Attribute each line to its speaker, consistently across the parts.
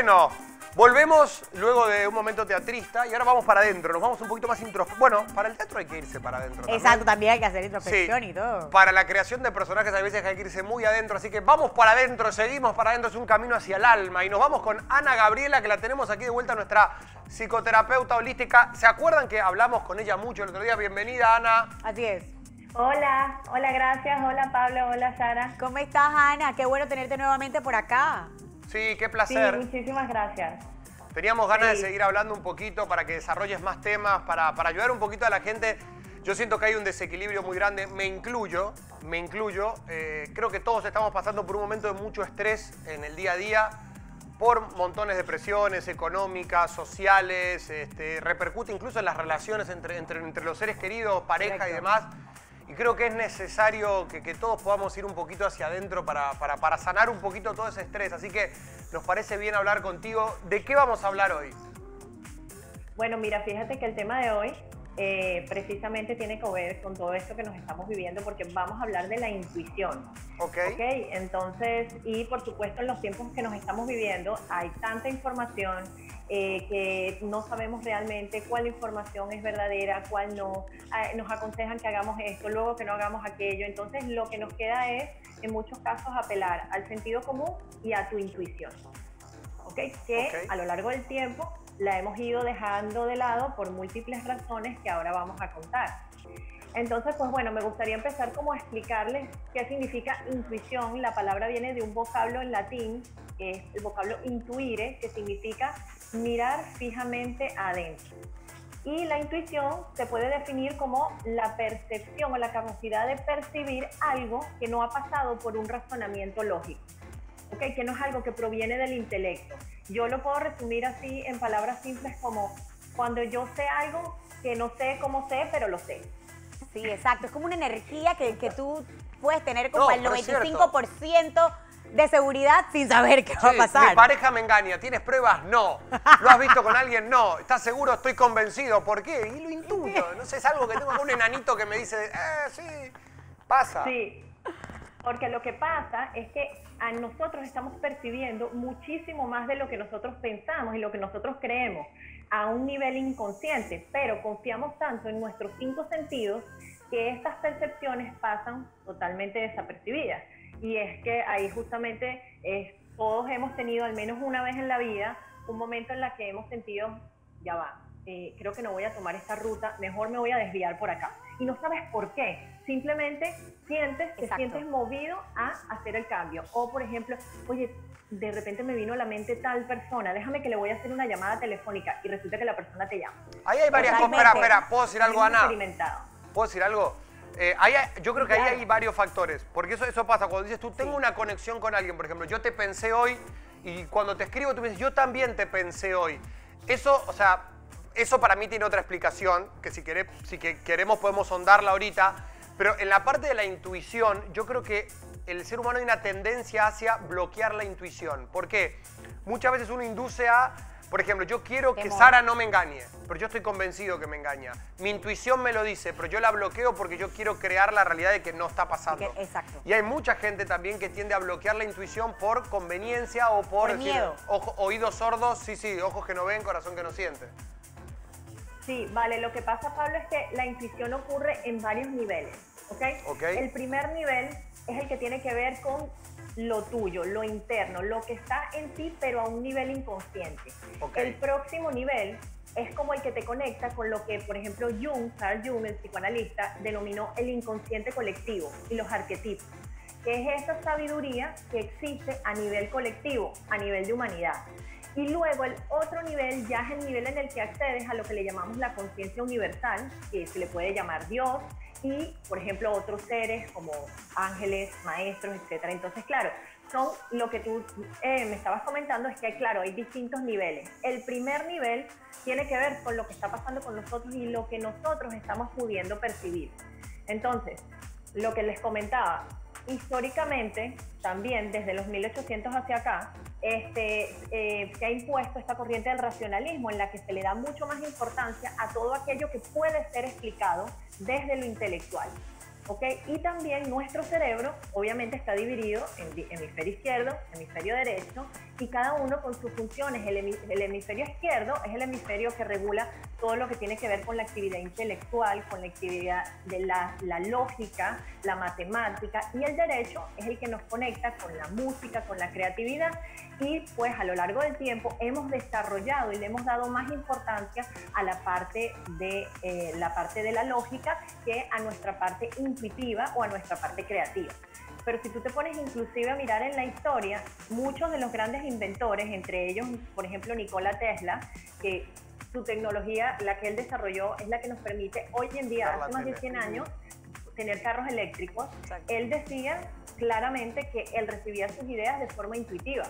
Speaker 1: Bueno, volvemos luego de un momento teatrista y ahora vamos para adentro. Nos vamos un poquito más introspectivos. Bueno, para el teatro hay que irse para adentro también.
Speaker 2: Exacto, también hay que hacer introspección y todo.
Speaker 1: Para la creación de personajes a veces hay que irse muy adentro, así que vamos para adentro, seguimos para adentro, es un camino hacia el alma. Y nos vamos con Ana Gabriela, que la tenemos aquí de vuelta, nuestra psicoterapeuta holística. ¿Se acuerdan que hablamos con ella mucho el otro día? Bienvenida, Ana.
Speaker 2: Así es.
Speaker 3: Hola, hola, gracias. Hola, Pablo. Hola, Sara.
Speaker 2: ¿Cómo estás, Ana? Qué bueno tenerte nuevamente por acá.
Speaker 1: Sí, qué
Speaker 3: Sí,
Speaker 1: placer.
Speaker 3: muchísimas gracias.
Speaker 1: Teníamos ganas de
Speaker 3: Sí.
Speaker 1: seguir hablando un poquito para que desarrolles más temas, para ayudar un poquito a la gente. Yo siento que hay un desequilibrio muy grande, me incluyo. Creo que todos estamos pasando por un momento de mucho estrés en el día a día, por montones de presiones económicas, sociales, repercute incluso en las relaciones entre los seres queridos, pareja
Speaker 2: Correcto.
Speaker 1: y demás. Y creo que es necesario que todos podamos ir un poquito hacia adentro para sanar un poquito todo ese estrés. Así que nos parece bien hablar contigo. ¿De qué vamos a hablar hoy?
Speaker 3: Bueno, mira, fíjate que el tema de hoy precisamente tiene que ver con todo esto que nos estamos viviendo, porque vamos a hablar de la intuición.
Speaker 1: Ok.
Speaker 3: Entonces, y por supuesto en los tiempos que nos estamos viviendo hay tanta información que no sabemos realmente cuál información es verdadera, cuál no. Nos aconsejan que hagamos esto, luego que no hagamos aquello. Entonces lo que nos queda es, en muchos casos, apelar al sentido común y a tu intuición. Que a lo largo del tiempo la hemos ido dejando de lado por múltiples razones que ahora vamos a contar. Entonces, pues bueno, me gustaría empezar como a explicarles qué significa intuición. La palabra viene de un vocablo en latín, que es el vocablo intuire, que significa mirar fijamente adentro. Y la intuición se puede definir como la percepción o la capacidad de percibir algo que no ha pasado por un razonamiento lógico. Que no es algo que proviene del intelecto. Yo lo puedo resumir así en palabras simples como cuando yo sé algo que no sé cómo sé, pero lo sé.
Speaker 2: Sí, exacto. Es como una energía que tú puedes tener como el
Speaker 1: pero es cierto.
Speaker 2: 95% de seguridad sin saber qué va a
Speaker 1: Sí,
Speaker 2: pasar.
Speaker 1: mi pareja me engaña. ¿Tienes pruebas? No. ¿Lo has visto con alguien? No. ¿Estás seguro? Estoy convencido. ¿Por qué? Y lo intuyo. No sé, es algo que tengo con un enanito que me dice, sí, pasa.
Speaker 3: Sí, porque lo que pasa es que a nosotros estamos percibiendo muchísimo más de lo que nosotros pensamos y lo que nosotros creemos a un nivel inconsciente, pero confiamos tanto en nuestros 5 sentidos que estas percepciones pasan totalmente desapercibidas. Y es que ahí justamente todos hemos tenido al menos una vez en la vida un momento en la que hemos sentido, ya va, creo que no voy a tomar esta ruta, mejor me voy a desviar por acá. Y no sabes por qué, simplemente te sientes movido a hacer el cambio. O por ejemplo, oye, de repente me vino a la mente tal persona, déjame que le voy a hacer una llamada telefónica y resulta que la persona te llama.
Speaker 1: Ahí hay varias cosas. Espera, ¿puedo decir algo, Ana?
Speaker 3: Experimentado.
Speaker 1: ¿Puedo decir algo? Yo creo que ahí hay varios factores, porque eso pasa cuando dices tú, tengo una conexión con alguien, por ejemplo, yo te pensé hoy y cuando te escribo tú me dices, yo también te pensé hoy. Eso, o sea, eso para mí tiene otra explicación, que si queremos podemos sondarla ahorita, pero en la parte de la intuición, yo creo que el ser humano hay una tendencia hacia bloquear la intuición. ¿Por qué? Muchas veces uno induce a, por ejemplo, yo quiero que Sara no me engañe, pero yo estoy convencido que me engaña. Mi intuición me lo dice, pero yo la bloqueo porque yo quiero crear la realidad de que no está pasando.
Speaker 2: Exacto.
Speaker 1: Y hay mucha gente también que tiende a bloquear la intuición por conveniencia o por
Speaker 2: miedo.
Speaker 1: Oídos sordos, sí, ojos que no ven, corazón que no siente.
Speaker 3: Sí, vale, lo que pasa, Pablo, es que la intuición ocurre en varios niveles, ¿ok? El primer nivel es el que tiene que ver con lo tuyo, lo interno, lo que está en ti, pero a un nivel inconsciente. El próximo nivel es como el que te conecta con lo que, por ejemplo, Carl Jung, el psicoanalista, denominó el inconsciente colectivo y los arquetipos, que es esa sabiduría que existe a nivel colectivo, a nivel de humanidad. Y luego el otro nivel ya es el nivel en el que accedes a lo que le llamamos la conciencia universal, que se le puede llamar Dios, y por ejemplo otros seres como ángeles, maestros, etc. Entonces, claro, son lo que tú me estabas comentando, es que claro, hay distintos niveles. El primer nivel tiene que ver con lo que está pasando con nosotros y lo que nosotros estamos pudiendo percibir. Entonces, lo que les comentaba, históricamente, también desde los 1800 hacia acá, se ha impuesto esta corriente del racionalismo en la que se le da mucho más importancia a todo aquello que puede ser explicado desde lo intelectual. Y también nuestro cerebro obviamente está dividido en hemisferio izquierdo, hemisferio derecho, y cada uno con sus funciones. El hemisferio izquierdo es el hemisferio que regula todo lo que tiene que ver con la actividad intelectual, con la actividad de la lógica, la matemática, y el derecho es el que nos conecta con la música, con la creatividad, y pues a lo largo del tiempo hemos desarrollado y le hemos dado más importancia a la parte de la lógica que a nuestra parte intuitiva o a nuestra parte creativa. Pero si tú te pones inclusive a mirar en la historia, muchos de los grandes inventores, entre ellos, por ejemplo, Nikola Tesla, que su tecnología, la que él desarrolló, es la que nos permite hoy en día, hace más de 100 años, tener carros eléctricos. Exacto. Él decía claramente que él recibía sus ideas de forma intuitiva.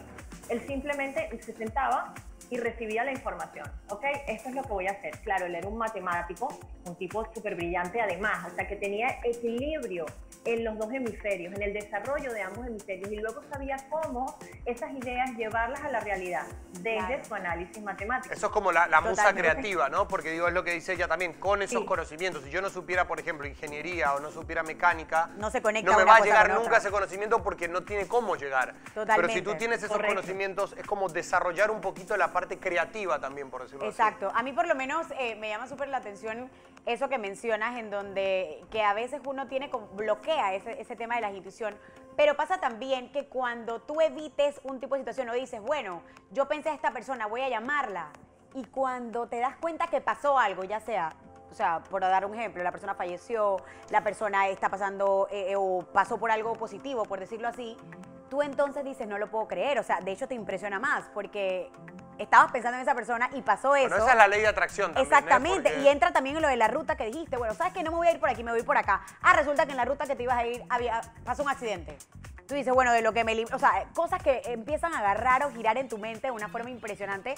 Speaker 3: Él simplemente se sentaba y recibía la información, ¿ok? Esto es lo que voy a hacer. Claro, él era un matemático, un tipo súper brillante además, o sea, que tenía equilibrio en los dos hemisferios, en el desarrollo de ambos hemisferios, y luego sabía cómo esas ideas llevarlas a la realidad, desde su análisis matemático.
Speaker 1: Eso es como la musa creativa, ¿no? Porque digo, es lo que dice ella también, con esos conocimientos. Si yo no supiera, por ejemplo, ingeniería o no supiera mecánica,
Speaker 2: no se conecta,
Speaker 1: no me va a llegar nunca ese conocimiento porque no tiene cómo llegar.
Speaker 2: Totalmente.
Speaker 1: Pero si tú tienes esos conocimientos, es como desarrollar un poquito la parte creativa también, por decirlo así.
Speaker 2: Exacto. A mí por lo menos me llama súper la atención eso que mencionas, en donde que a veces uno tiene bloquea ese tema de la institución, pero pasa también que cuando tú evites un tipo de situación o dices, bueno, yo pensé a esta persona, voy a llamarla, y cuando te das cuenta que pasó algo, ya sea, o sea, por dar un ejemplo, la persona falleció, la persona está pasando o pasó por algo positivo, por decirlo así, tú entonces dices, no lo puedo creer, o sea, de hecho te impresiona más, porque estabas pensando en esa persona y pasó eso.
Speaker 1: Bueno, esa es la ley de atracción también.
Speaker 2: Exactamente,
Speaker 1: Porque...
Speaker 2: y entra también en lo de la ruta que dijiste, bueno, ¿sabes qué? No me voy a ir por aquí, me voy por acá. Ah, resulta que en la ruta que te ibas a ir pasó un accidente. Tú dices, bueno, de lo que o sea, cosas que empiezan a agarrar o girar en tu mente de una forma impresionante,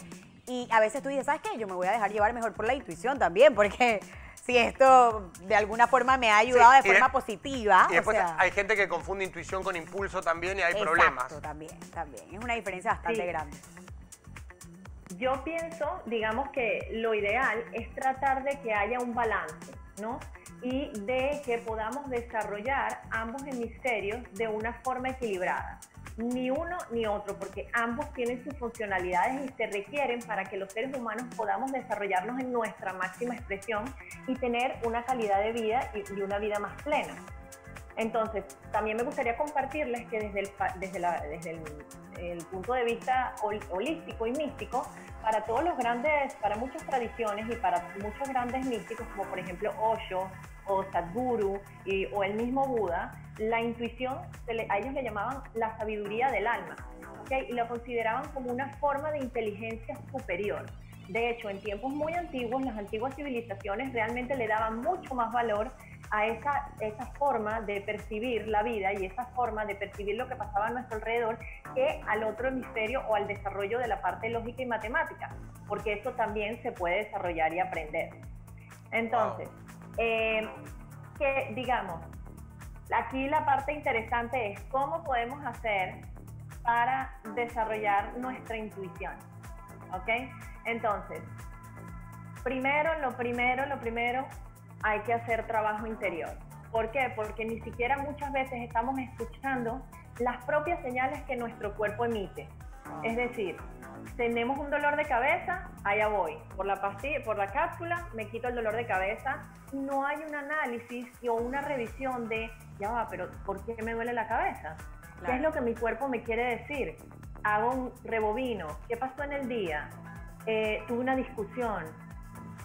Speaker 2: y a veces tú dices, ¿sabes qué? Yo me voy a dejar llevar mejor por la intuición también, porque si esto de alguna forma me ha ayudado de forma positiva.
Speaker 1: Y después hay gente que confunde intuición con impulso también y hay problemas.
Speaker 2: Exacto, también. Es una diferencia bastante grande.
Speaker 3: Yo pienso, digamos que lo ideal es tratar de que haya un balance, ¿no? Y de que podamos desarrollar ambos hemisferios de una forma equilibrada. Ni uno ni otro, porque ambos tienen sus funcionalidades y se requieren para que los seres humanos podamos desarrollarnos en nuestra máxima expresión y tener una calidad de vida y una vida más plena. Entonces, también me gustaría compartirles que desde el punto de vista holístico y místico, para muchas tradiciones y para muchos grandes místicos, como por ejemplo Osho o Sadhguru o el mismo Buda, la intuición, a ellos le llamaban la sabiduría del alma, ¿okay? Y lo consideraban como una forma de inteligencia superior. De hecho, en tiempos muy antiguos, las antiguas civilizaciones realmente le daban mucho más valor a esa forma de percibir la vida y esa forma de percibir lo que pasaba a nuestro alrededor que al otro hemisferio o al desarrollo de la parte lógica y matemática, porque eso también se puede desarrollar y aprender. Entonces, que digamos, aquí la parte interesante es cómo podemos hacer para desarrollar nuestra intuición, ¿ok? Entonces, lo primero, hay que hacer trabajo interior. ¿Por qué? Porque ni siquiera muchas veces estamos escuchando las propias señales que nuestro cuerpo emite. Es decir, tenemos un dolor de cabeza, allá voy. Por la pastilla, por la cápsula, me quito el dolor de cabeza. No hay un análisis o una revisión de, ya va, pero ¿por qué me duele la cabeza? Claro. ¿Qué es lo que mi cuerpo me quiere decir? Hago un rebobino. ¿Qué pasó en el día? Tuve una discusión.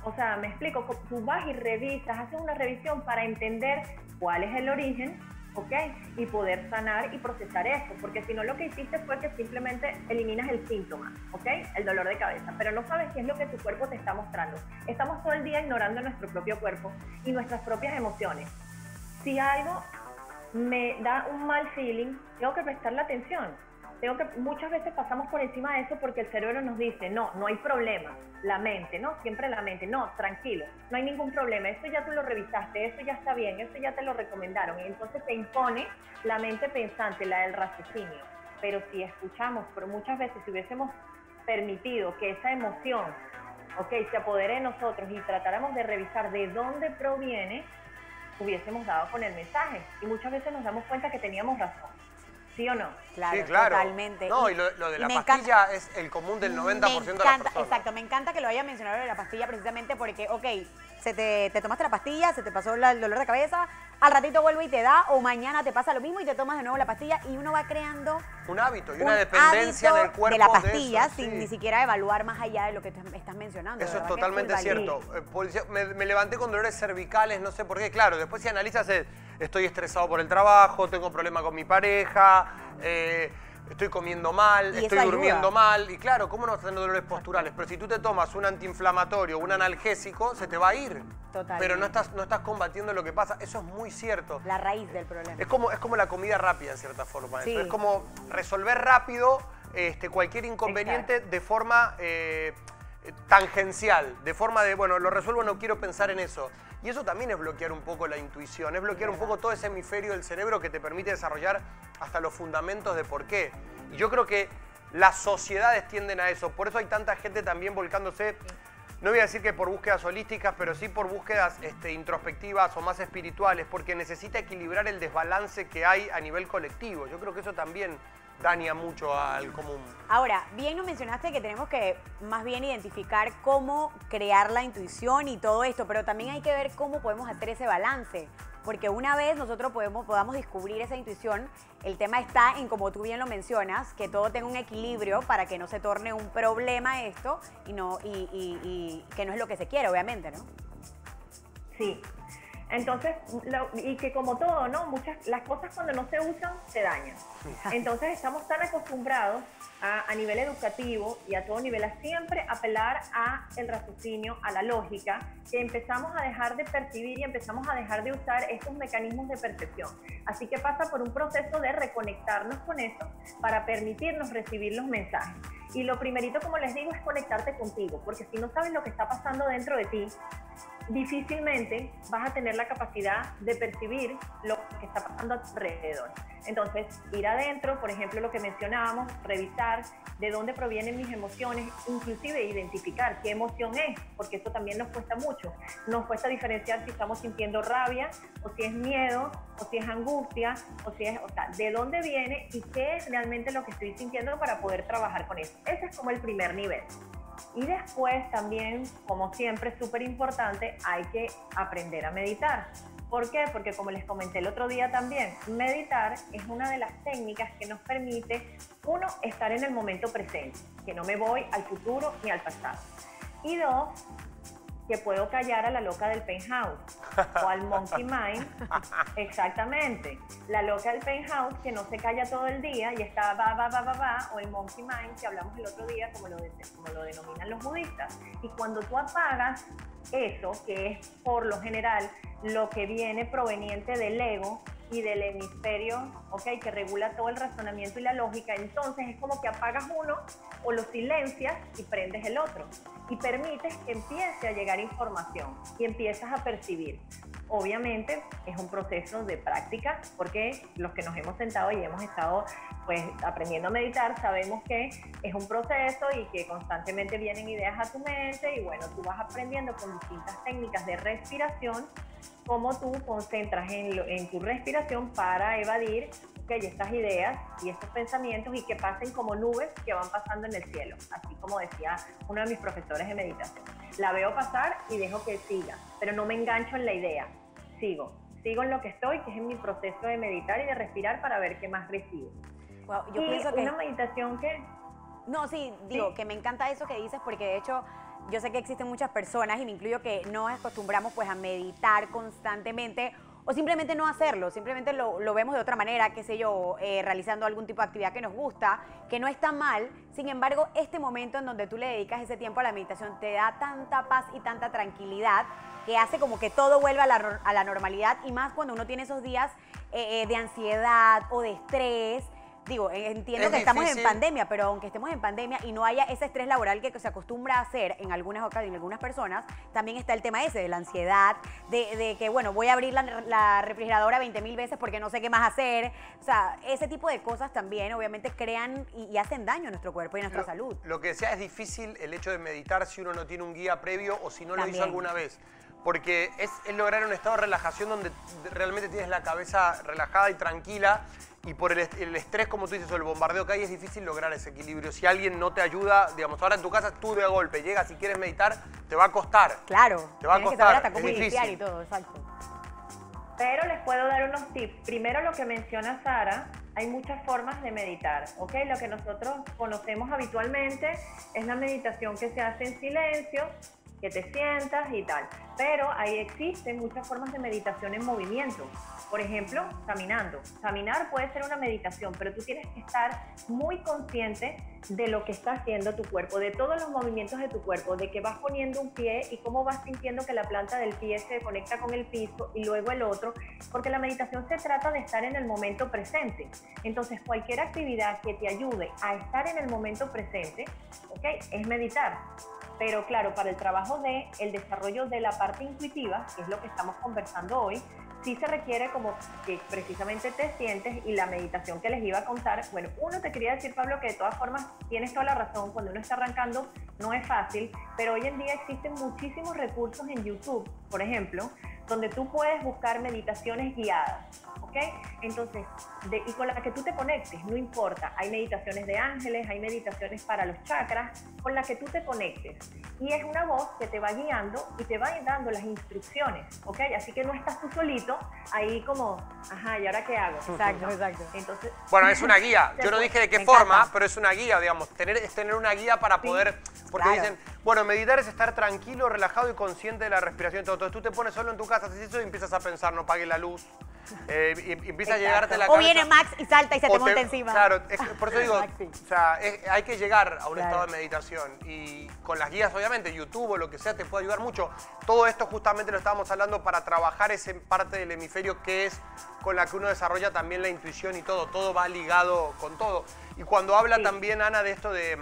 Speaker 3: O sea, me explico, tú vas y revisas, haces una revisión para entender cuál es el origen, ¿ok? Y poder sanar y procesar eso, porque si no lo que hiciste fue que simplemente eliminas el síntoma, ¿ok? El dolor de cabeza, pero no sabes qué es lo que tu cuerpo te está mostrando. Estamos todo el día ignorando nuestro propio cuerpo y nuestras propias emociones. Si algo me da un mal feeling, tengo que prestarle atención. Muchas veces pasamos por encima de eso porque el cerebro nos dice, no hay problema, la mente, ¿no? Siempre la mente, no, tranquilo, no hay ningún problema, eso ya tú lo revisaste, eso ya está bien, eso ya te lo recomendaron, y entonces te impone la mente pensante, la del raciocinio. Pero si escuchamos, pero muchas veces si hubiésemos permitido que esa emoción, se apodere de nosotros y tratáramos de revisar de dónde proviene, hubiésemos dado con el mensaje, y muchas veces nos damos cuenta que teníamos razón. ¿Sí o no?
Speaker 2: Claro,
Speaker 1: sí, claro.
Speaker 2: Totalmente.
Speaker 1: No, y lo de la pastilla es el común del 90% de las personas.
Speaker 2: Exacto, me encanta que lo haya mencionado de la pastilla precisamente porque, ok, te tomaste la pastilla, se te pasó el dolor de cabeza, al ratito vuelve y te da, o mañana te pasa lo mismo y te tomas de nuevo la pastilla y uno va creando
Speaker 1: un hábito y una dependencia en el cuerpo
Speaker 2: de la pastilla
Speaker 1: de eso,
Speaker 2: sin
Speaker 1: sí.
Speaker 2: ni siquiera evaluar más allá de lo que estás mencionando.
Speaker 1: Eso es totalmente cierto. Me levanté con dolores cervicales, no sé por qué. Claro, después si analizas, estoy estresado por el trabajo, tengo problema con mi pareja, estoy comiendo mal, estoy durmiendo mal. Y claro, ¿cómo no vas a tener dolores posturales? Pero si tú te tomas un antiinflamatorio, un analgésico, se te va a ir.
Speaker 2: Totalmente.
Speaker 1: Pero no estás combatiendo lo que pasa. Eso es muy cierto.
Speaker 2: La raíz del problema.
Speaker 1: Es como la comida rápida, en cierta forma.
Speaker 2: Sí.
Speaker 1: Eso. Es como resolver rápido cualquier inconveniente de forma tangencial. De forma de, bueno, lo resuelvo, no quiero pensar en eso. Y eso también es bloquear un poco la intuición, es bloquear un poco todo ese hemisferio del cerebro que te permite desarrollar hasta los fundamentos de por qué. Y yo creo que las sociedades tienden a eso, por eso hay tanta gente también volcándose, no voy a decir que por búsquedas holísticas, pero sí por búsquedas introspectivas o más espirituales, porque necesita equilibrar el desbalance que hay a nivel colectivo. Yo creo que eso también daña mucho al común.
Speaker 2: Ahora, bien nos mencionaste que tenemos que más bien identificar cómo crear la intuición y todo esto, pero también hay que ver cómo podemos hacer ese balance, porque una vez nosotros podamos descubrir esa intuición, el tema está en, como tú bien lo mencionas, que todo tenga un equilibrio para que no se torne un problema esto y que no es lo que se quiere, obviamente, ¿no?
Speaker 3: Sí. Entonces, y que como todo, ¿no? Las cosas cuando no se usan, se dañan. Entonces estamos tan acostumbrados a nivel educativo y a todo nivel a siempre apelar a el raciocinio, a la lógica, que empezamos a dejar de percibir y empezamos a dejar de usar estos mecanismos de percepción. Así que pasa por un proceso de reconectarnos con eso para permitirnos recibir los mensajes. Y lo primerito, como les digo, es conectarte contigo, porque si no sabes lo que está pasando dentro de ti, difícilmente vas a tener la capacidad de percibir lo que está pasando a tu alrededor. Entonces, ir adentro, por ejemplo, lo que mencionábamos, revisar de dónde provienen mis emociones, inclusive identificar qué emoción es, porque eso también nos cuesta mucho. Nos cuesta diferenciar si estamos sintiendo rabia, o si es miedo, o si es angustia, o sea, de dónde viene y qué es realmente lo que estoy sintiendo para poder trabajar con eso. Ese es como el primer nivel. Y después también, como siempre, es súper importante, hay que aprender a meditar. ¿Por qué? Porque como les comenté el otro día también, meditar es una de las técnicas que nos permite, uno, estar en el momento presente, que no me voy al futuro ni al pasado. Y dos, que puedo callar a la loca del penthouse o al monkey mind. Exactamente. La loca del penthouse que no se calla todo el día y está va, o el monkey mind que hablamos el otro día, como lo denominan los budistas. Y cuando tú apagas eso, que es por lo general lo que viene proveniente del ego y del hemisferio, que regula todo el razonamiento y la lógica, entonces es como que apagas uno o lo silencias y prendes el otro y permites que empiece a llegar información y empiezas a percibir. Obviamente es un proceso de práctica, porque los que nos hemos sentado y hemos estado pues aprendiendo a meditar sabemos que es un proceso y que constantemente vienen ideas a tu mente y bueno, tú vas aprendiendo con distintas técnicas de respiración cómo tú concentras en tu respiración para evadir estas ideas y estos pensamientos y que pasen como nubes que van pasando en el cielo, así como decía uno de mis profesores de meditación. La veo pasar y dejo que siga, pero no me engancho en la idea, sigo en lo que estoy, que es en mi proceso de meditar y de respirar para ver qué más recibo.
Speaker 2: Wow, yo pienso que
Speaker 3: una meditación que...
Speaker 2: No, sí, digo, que me encanta eso que dices, porque de hecho yo sé que existen muchas personas, y me incluyo, que nos acostumbramos pues a meditar constantemente o simplemente no hacerlo, simplemente lo vemos de otra manera, qué sé yo, realizando algún tipo de actividad que nos gusta, que no está mal. Sin embargo, este momento en donde tú le dedicas ese tiempo a la meditación te da tanta paz y tanta tranquilidad que hace como que todo vuelva a la normalidad, y más cuando uno tiene esos días de ansiedad o de estrés. Digo, entiendo que estamos en pandemia, pero aunque estemos en pandemia y no haya ese estrés laboral que se acostumbra a hacer en algunas ocasiones, en algunas personas, también está el tema ese de la ansiedad, de que, bueno, voy a abrir la refrigeradora 20.000 veces porque no sé qué más hacer. O sea, ese tipo de cosas también obviamente crean y hacen daño a nuestro cuerpo y a nuestra salud.
Speaker 1: Lo que decía, es difícil el hecho de meditar si uno no tiene un guía previo o si no lo hizo alguna vez. Porque es lograr un estado de relajación donde realmente tienes la cabeza relajada y tranquila. y por el estrés, como tú dices, o el bombardeo que hay, es difícil lograr ese equilibrio. Si alguien no te ayuda, digamos, ahora en tu casa tú de golpe llegas y quieres meditar, te va a costar.
Speaker 2: Claro,
Speaker 1: te va a
Speaker 2: tienes que
Speaker 1: costar,
Speaker 2: saber hasta cómo
Speaker 1: es
Speaker 2: iniciar
Speaker 1: difícil.
Speaker 2: y todo, exacto.
Speaker 3: Pero les puedo dar unos tips. Primero, lo que menciona Sara, hay muchas formas de meditar, ¿ok? Lo que nosotros conocemos habitualmente es la meditación que se hace en silencio, que te sientas y tal. Pero ahí existen muchas formas de meditación en movimiento. Por ejemplo, caminando. Caminar puede ser una meditación, pero tú tienes que estar muy consciente de lo que está haciendo tu cuerpo, de todos los movimientos de tu cuerpo, de que vas poniendo un pie y cómo vas sintiendo que la planta del pie se conecta con el piso y luego el otro, porque la meditación se trata de estar en el momento presente. Entonces, cualquier actividad que te ayude a estar en el momento presente, ¿ok?, es meditar. Pero claro, para el trabajo de el desarrollo de la parte intuitiva, que es lo que estamos conversando hoy, sí se requiere como que precisamente te sientes, y la meditación que les iba a contar, bueno, uno, te quería decir, Pablo, que de todas formas tienes toda la razón, cuando uno está arrancando no es fácil, pero hoy en día existen muchísimos recursos en YouTube, por ejemplo, donde tú puedes buscar meditaciones guiadas, ¿ok? Entonces, y con la que tú te conectes, no importa, hay meditaciones de ángeles, hay meditaciones para los chakras, con la que tú te conectes. Y es una voz que te va guiando y te va dando las instrucciones, ¿ok? Así que no estás tú solito ahí como, ajá, ¿y ahora qué hago?
Speaker 2: Exacto, exacto.
Speaker 3: Entonces,
Speaker 1: bueno, es una guía. Yo no dije de qué forma, pero es una guía, digamos. Es tener una guía para poder... Porque
Speaker 2: claro.
Speaker 1: dicen, bueno, meditar es estar tranquilo, relajado y consciente de la respiración y todo. Entonces tú te pones solo en tu casa, haces eso y empiezas a pensar, no apagues la luz. Y empieza a llegarte la cabeza.
Speaker 2: O viene Max y salta y se te monta encima.
Speaker 1: Claro, por eso digo,
Speaker 2: Maxi.
Speaker 1: o sea, hay que llegar a un
Speaker 2: Claro.
Speaker 1: estado de meditación. Y con las guías, obviamente, YouTube o lo que sea, te puede ayudar mucho. Todo esto justamente lo estábamos hablando para trabajar esa parte del hemisferio que es con la que uno desarrolla también la intuición y todo. Todo va ligado con todo. Y cuando habla también, Ana, de esto de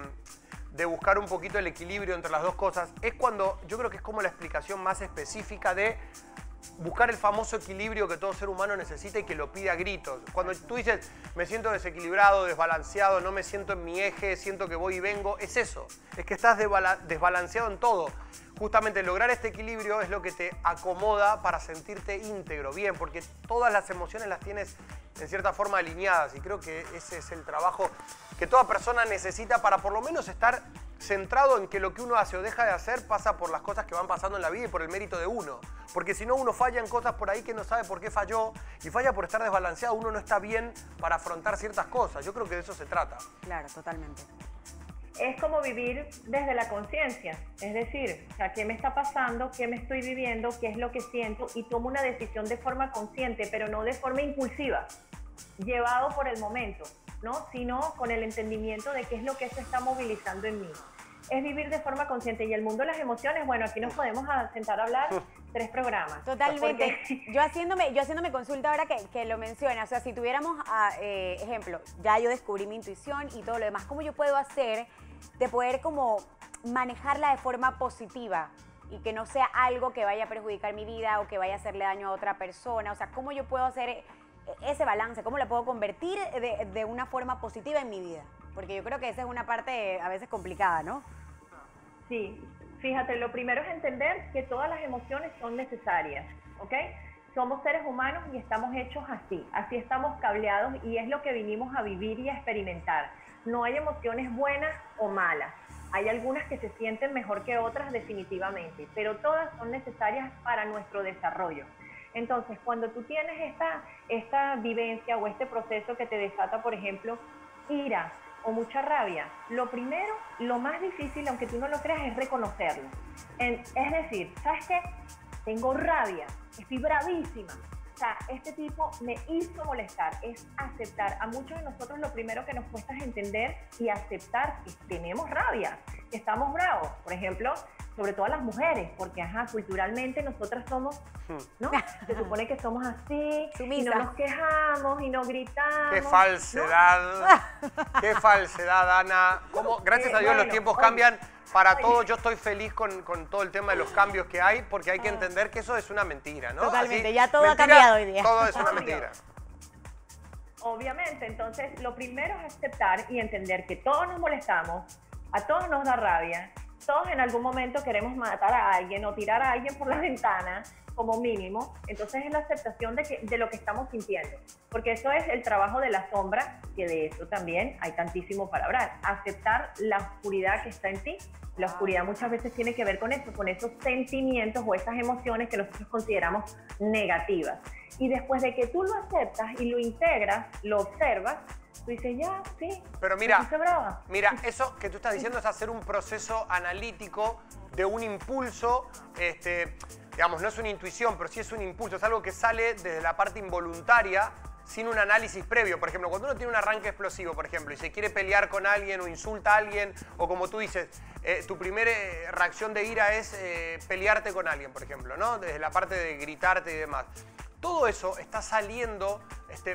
Speaker 1: buscar un poquito el equilibrio entre las dos cosas, es cuando yo creo que es como la explicación más específica de buscar el famoso equilibrio que todo ser humano necesita y que lo pide a gritos. Cuando tú dices, me siento desequilibrado, desbalanceado, no me siento en mi eje, siento que voy y vengo, es eso. Es que estás desbalanceado en todo. Justamente lograr este equilibrio es lo que te acomoda para sentirte íntegro, bien, porque todas las emociones las tienes en cierta forma alineadas y creo que ese es el trabajo que toda persona necesita para por lo menos estar centrado en que lo que uno hace o deja de hacer pasa por las cosas que van pasando en la vida y por el mérito de uno. Porque si no, uno falla en cosas por ahí que no sabe por qué falló y falla por estar desbalanceado. Uno no está bien para afrontar ciertas cosas. Yo creo que de eso se trata.
Speaker 2: Claro, totalmente.
Speaker 3: Es como vivir desde la conciencia, es decir, o sea, ¿qué me está pasando? ¿Qué me estoy viviendo? ¿Qué es lo que siento? Y tomo una decisión de forma consciente, pero no de forma impulsiva, llevado por el momento, ¿no? Sino con el entendimiento de qué es lo que se está movilizando en mí. Es vivir de forma consciente. Y el mundo de las emociones, bueno, aquí nos podemos sentar a hablar 3 programas.
Speaker 2: Totalmente.
Speaker 3: Porque...
Speaker 2: Yo haciéndome consulta ahora que lo menciona, o sea, si tuviéramos, ejemplo, ya yo descubrí mi intuición y todo lo demás, ¿cómo yo puedo hacer de poder como manejarla de forma positiva y que no sea algo que vaya a perjudicar mi vida o que vaya a hacerle daño a otra persona? O sea, ¿cómo yo puedo hacer ese balance? ¿Cómo la puedo convertir de una forma positiva en mi vida? Porque yo creo que esa es una parte a veces complicada, ¿no?
Speaker 3: Sí, fíjate, lo primero es entender que todas las emociones son necesarias, ¿ok? Somos seres humanos y estamos hechos así estamos cableados y es lo que vinimos a vivir y a experimentar. No hay emociones buenas o malas, hay algunas que se sienten mejor que otras definitivamente, pero todas son necesarias para nuestro desarrollo. Entonces, cuando tú tienes esta vivencia o este proceso que te desata, por ejemplo, ira o mucha rabia, lo primero, lo más difícil, aunque tú no lo creas, es reconocerlo. Es decir, ¿sabes qué? Tengo rabia, estoy bravísima. O sea, este tipo me hizo molestar. Es aceptar. A muchos de nosotros lo primero que nos cuesta es entender y aceptar que tenemos rabia, que estamos bravos. Por ejemplo, sobre todo las mujeres, porque culturalmente nosotras somos, ¿no? Se supone que somos así, y no nos quejamos y no gritamos.
Speaker 1: ¡Qué falsedad! ¿No? ¡Qué falsedad, Ana! ¿Cómo? Gracias a Dios los tiempos cambian para todos. Yo estoy feliz con todo el tema de los cambios que hay, porque hay que entender que eso es una mentira, ¿no?
Speaker 2: Totalmente,
Speaker 1: así,
Speaker 2: ya todo
Speaker 1: mentira,
Speaker 2: ha cambiado hoy día.
Speaker 1: Todo es una mentira.
Speaker 3: Obviamente, entonces lo primero es aceptar y entender que todos nos molestamos, a todos nos da rabia, todos en algún momento queremos matar a alguien o tirar a alguien por la ventana, como mínimo. Entonces es la aceptación de lo que estamos sintiendo, porque eso es el trabajo de la sombra, que de eso también hay tantísimo para hablar. Aceptar la oscuridad que está en ti. La oscuridad muchas veces tiene que ver con eso, con esos sentimientos o esas emociones que nosotros consideramos negativas. Y después de que tú lo aceptas y lo integras, lo observas, tú dices, ya, sí.
Speaker 1: Pero mira, eso que tú estás diciendo es hacer un proceso analítico de un impulso, digamos, no es una intuición, pero sí es un impulso, es algo que sale desde la parte involuntaria, sin un análisis previo. Por ejemplo, cuando uno tiene un arranque explosivo, por ejemplo, y se quiere pelear con alguien o insulta a alguien, o como tú dices, tu primera reacción de ira es pelearte con alguien, por ejemplo, ¿no? Desde la parte de gritarte y demás. Todo eso está saliendo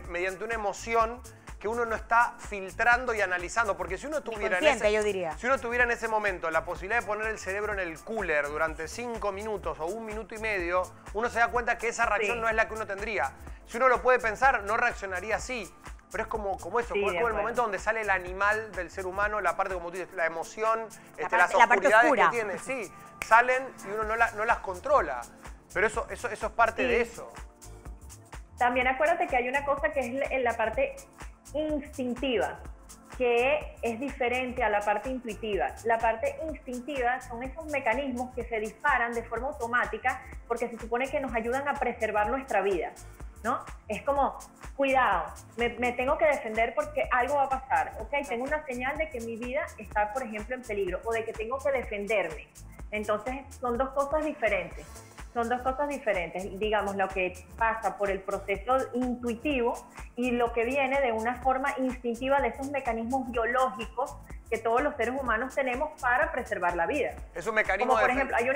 Speaker 1: mediante una emoción que uno no está filtrando y analizando, porque si uno tuviera si uno tuviera en ese momento la posibilidad de poner el cerebro en el cooler durante 5 minutos o 1 minuto y medio, uno se da cuenta que esa reacción no es la que uno tendría. Si uno lo puede pensar, no reaccionaría así. Pero es como eso, como el momento donde sale el animal del ser humano, la parte, como tú dices, la emoción, las oscuridades que tiene. Sí, salen y uno no las controla. Pero eso es parte de eso.
Speaker 3: También acuérdate que hay una cosa que es en la parte instintiva, que es diferente a la parte intuitiva. La parte instintiva son esos mecanismos que se disparan de forma automática porque se supone que nos ayudan a preservar nuestra vida, ¿no? Es como, cuidado, me tengo que defender porque algo va a pasar, ¿ok? Tengo una señal de que mi vida está, por ejemplo, en peligro, o de que tengo que defenderme. Entonces, son dos cosas diferentes. Son dos cosas diferentes, digamos, lo que pasa por el proceso intuitivo y lo que viene de una forma instintiva de esos mecanismos biológicos que todos los seres humanos tenemos para preservar la vida.
Speaker 1: Es un mecanismo.
Speaker 3: Como por ejemplo, hay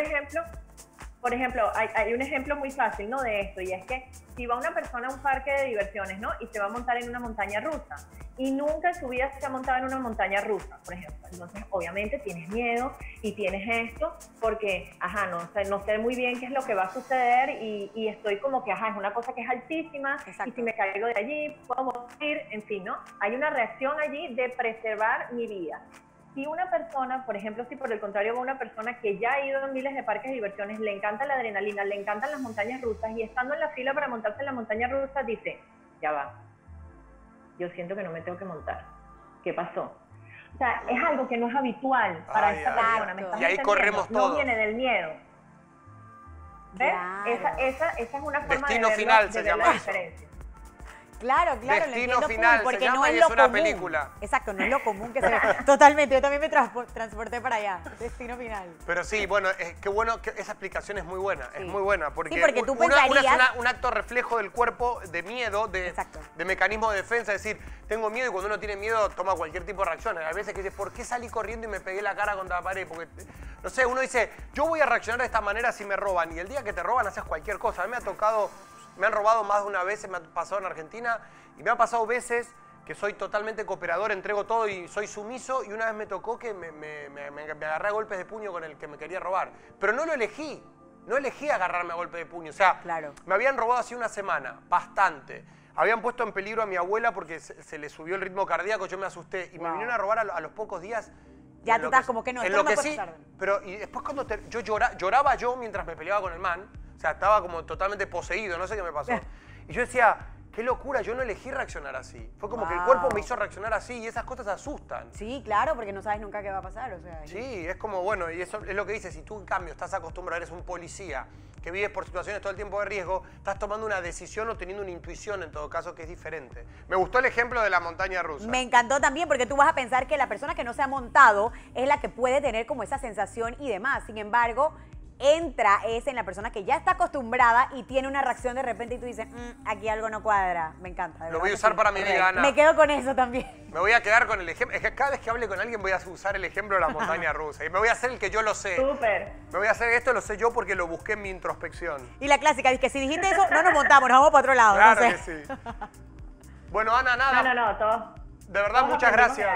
Speaker 3: un ejemplo muy fácil, ¿no? De esto, y es que si va una persona a un parque de diversiones, ¿no? Y se va a montar en una montaña rusa y nunca en su vida se ha montado en una montaña rusa, por ejemplo. Entonces, obviamente tienes miedo y tienes esto porque, no sé muy bien qué es lo que va a suceder y estoy como que, es una cosa que es altísima. Exacto. Y si me caigo de allí, puedo morir, en fin, ¿no? Hay una reacción allí de preservar mi vida. Si una persona, por ejemplo, si por el contrario va una persona que ya ha ido a miles de parques de diversiones, le encanta la adrenalina, le encantan las montañas rusas y estando en la fila para montarse en la montaña rusa dice, ya va, yo siento que no me tengo que montar. ¿Qué pasó? O sea, es algo que no es habitual para esta persona. ¿Me estás
Speaker 1: y ahí
Speaker 3: entendiendo?
Speaker 1: Corremos todos.
Speaker 3: No viene del miedo. ¿Ves? Claro. Esa es una forma
Speaker 1: Destino
Speaker 3: de
Speaker 1: final
Speaker 3: ver
Speaker 1: se
Speaker 3: la
Speaker 1: llama
Speaker 3: diferencia.
Speaker 2: Claro,
Speaker 1: Destino Final,
Speaker 2: porque
Speaker 1: se llama,
Speaker 2: no es
Speaker 1: y
Speaker 2: lo
Speaker 1: es una
Speaker 2: común.
Speaker 1: película.
Speaker 2: Exacto, no es lo común que se ve. Totalmente, yo también me transporté para allá. Destino Final.
Speaker 1: Pero sí, bueno, qué bueno, que esa explicación es muy buena, es muy buena. Porque,
Speaker 2: tú
Speaker 1: una
Speaker 2: pensarías...
Speaker 1: es un acto reflejo del cuerpo de miedo, de mecanismo de defensa, es decir, tengo miedo y cuando uno tiene miedo toma cualquier tipo de reacción. A veces que dice, ¿por qué salí corriendo y me pegué la cara contra la pared? Porque, no sé, uno dice, yo voy a reaccionar de esta manera si me roban y el día que te roban haces cualquier cosa. A mí me ha tocado, me han robado más de una vez, me ha pasado en Argentina y me ha pasado veces que soy totalmente cooperador, entrego todo y soy sumiso y una vez me tocó que me agarré a golpes de puño con el que me quería robar. Pero no lo elegí, no elegí agarrarme a golpes de puño. O sea, me habían robado hace una semana, bastante. Habían puesto en peligro a mi abuela porque se le subió el ritmo cardíaco, yo me asusté y me vinieron a robar a los pocos días.
Speaker 2: Ya tú estás como que no,
Speaker 1: enloquecí, pero y después cuando yo lloraba yo mientras me peleaba con el man, o sea, estaba como totalmente poseído, no sé qué me pasó. Y yo decía, qué locura, yo no elegí reaccionar así. Fue como que el cuerpo me hizo reaccionar así y esas cosas asustan.
Speaker 2: Sí, claro, porque no sabes nunca qué va a pasar. O sea,
Speaker 1: sí, es como, bueno, y eso es lo que dices, si tú en cambio estás acostumbrado, eres un policía que vives por situaciones todo el tiempo de riesgo, estás tomando una decisión o teniendo una intuición en todo caso que es diferente. Me gustó el ejemplo de la montaña rusa.
Speaker 2: Me encantó también porque tú vas a pensar que la persona que no se ha montado es la que puede tener como esa sensación y demás. Sin embargo, entra en la persona que ya está acostumbrada y tiene una reacción de repente y tú dices, aquí algo no cuadra. Me encanta.
Speaker 1: Lo voy a usar para mi vida, Ana.
Speaker 2: Me quedo con eso también.
Speaker 1: Me voy a quedar con el ejemplo. Es que cada vez que hable con alguien voy a usar el ejemplo de la montaña rusa. Y me voy a hacer el que yo lo sé.
Speaker 3: Súper.
Speaker 1: Me voy a hacer esto, lo sé yo porque lo busqué en mi introspección.
Speaker 2: Y la clásica, es que si dijiste eso, no nos montamos, nos vamos para otro lado.
Speaker 1: Claro
Speaker 2: no sé.
Speaker 1: que sí. Bueno, Ana, nada.
Speaker 3: No, todo.
Speaker 1: De verdad, muchas gracias.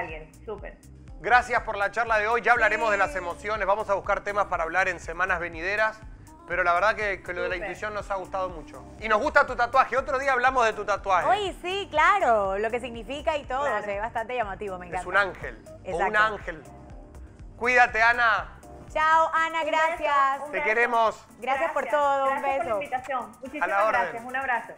Speaker 3: Súper.
Speaker 1: Gracias por la charla de hoy. Ya hablaremos de las emociones. Vamos a buscar temas para hablar en semanas venideras. Pero la verdad que lo de la intuición nos ha gustado mucho. Y nos gusta tu tatuaje. Otro día hablamos de tu tatuaje.
Speaker 2: Oye, sí, claro. Lo que significa y todo. Se ve bastante llamativo, me encanta.
Speaker 1: Es un ángel.
Speaker 2: Exacto.
Speaker 1: O un ángel. Cuídate, Ana.
Speaker 2: Chao, Ana, gracias.
Speaker 1: Te queremos.
Speaker 2: Gracias por todo, un
Speaker 3: Gracias por la
Speaker 2: beso.
Speaker 3: invitación.
Speaker 1: A la
Speaker 3: Muchísimas
Speaker 1: orden.
Speaker 3: gracias. Un abrazo.